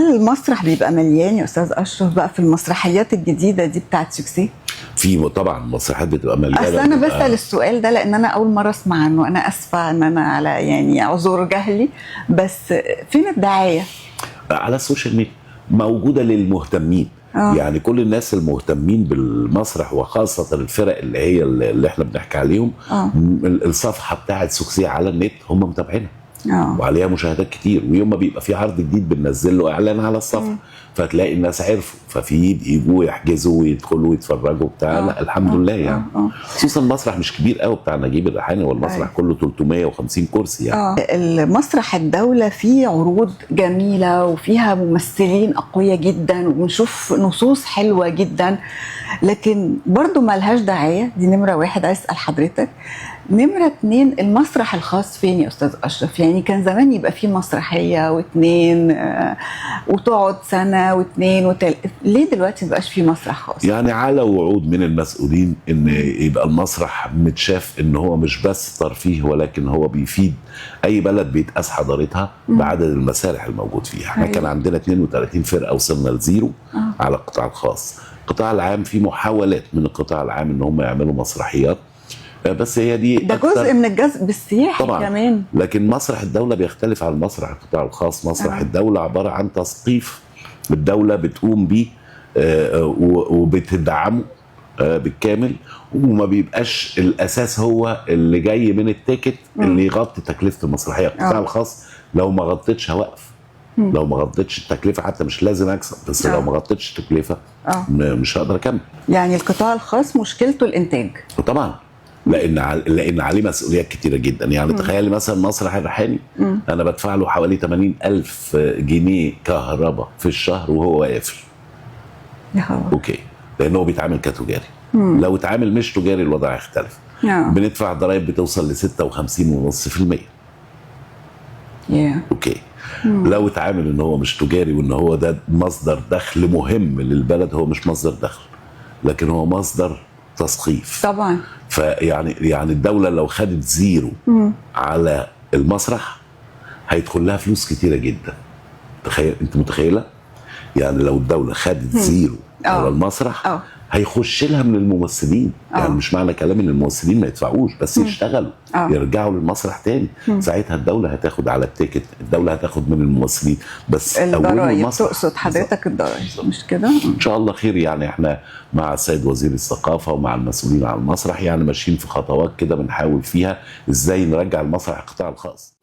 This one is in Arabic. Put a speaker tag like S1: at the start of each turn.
S1: هل المسرح بيبقى مليان يا استاذ اشرف بقى في المسرحيات الجديده دي بتاعت سوكسي؟
S2: في طبعا مسرحيات بتبقى مليانه.
S1: اصل انا بسال السؤال ده لان انا اول مره اسمع عنه، انا اسفه ان انا على يعني اعذر جهلي، بس فين الدعايه؟
S2: على السوشيال ميديا موجوده للمهتمين. يعني كل الناس المهتمين بالمسرح وخاصه الفرق اللي هي اللي احنا بنحكي عليهم، الصفحه بتاعت سوكسي على النت هم متابعينها وعليها مشاهدات كتير، ويوم ما بيبقى في عرض جديد بننزل له اعلان على الصفحه فتلاقي الناس عرفوا، ففي يجوا يحجزوا ويدخلوا ويتفرجوا بتاع. لا الحمد لله يعني. خصوصا المسرح مش كبير قوي بتاع نجيب الريحاني، والمسرح كله 350 كرسي يعني.
S1: المسرح الدوله فيه عروض جميله وفيها ممثلين اقوياء جدا وبنشوف نصوص حلوه جدا، لكن برضو ما لهاش دعايه. دي نمره واحد عايز اسال حضرتك. نمرة 2، المسرح الخاص فين يا أستاذ أشرف؟ يعني كان زمان يبقى فيه مسرحية واتنين وتقعد سنة واتنين وتالت، ليه دلوقتي مبقاش فيه مسرح خاص؟
S2: يعني على وعود من المسؤولين إن يبقى المسرح متشاف إن هو مش بس ترفيه، ولكن هو بيفيد أي بلد بيتقاس حضارتها بعدد المسارح الموجود فيها. احنا كان عندنا 32 فرقة وصلنا لزيرو على القطاع الخاص. القطاع العام في محاولات من القطاع العام إن هم يعملوا مسرحيات، بس هي دي
S1: ده جزء من الجذب السياحي طبعا كمان.
S2: لكن مسرح الدولة بيختلف عن مسرح القطاع الخاص. مسرح الدولة عبارة عن تثقيف الدولة بتقوم بيه وبتدعمه بالكامل، وما بيبقاش الأساس هو اللي جاي من التيكت اللي يغطي تكلفة المسرحية. القطاع الخاص لو ما غطيتش هوقف، لو ما غطيتش التكلفة حتى مش لازم أكسب، بس لو ما غطيتش التكلفة مش هقدر أكمل.
S1: يعني القطاع الخاص مشكلته الإنتاج
S2: طبعا، لان عليه مسؤوليات كتيره جدا. يعني تخيلي مثلا مسرح الريحاني انا بدفع له حوالي 80,000 جنيه كهرباء في الشهر وهو قافل. اوكي، لان هو بيتعامل كتجاري. لو اتعامل مش تجاري الوضع هيختلف. بندفع ضرائب بتوصل ل 56.5%. اوكي، لو اتعامل ان هو مش تجاري وان هو ده مصدر دخل مهم للبلد، هو مش مصدر دخل لكن هو مصدر تثقيف
S1: طبعا.
S2: يعني الدولة لو خدت زيرو على المسرح هيدخل لها فلوس كتيرة جدا. انت متخيلة؟ يعني لو الدولة خدت زيرو على المسرح هيخش لها من الممثلين. يعني مش معنى كلام ان الممثلين ما يدفعوش، بس يشتغلوا يرجعوا للمسرح تاني. ساعتها الدولة هتاخد على التيكت، الدولة هتاخد من الممثلين، بس
S1: الضرايب. تقصد حضرتك الضرايب مش كده؟
S2: ان شاء الله خير. يعني احنا مع السيد وزير الثقافة ومع المسؤولين على المسرح يعني ماشيين في خطوات كده بنحاول فيها ازاي نرجع المسرح القطاع الخاص.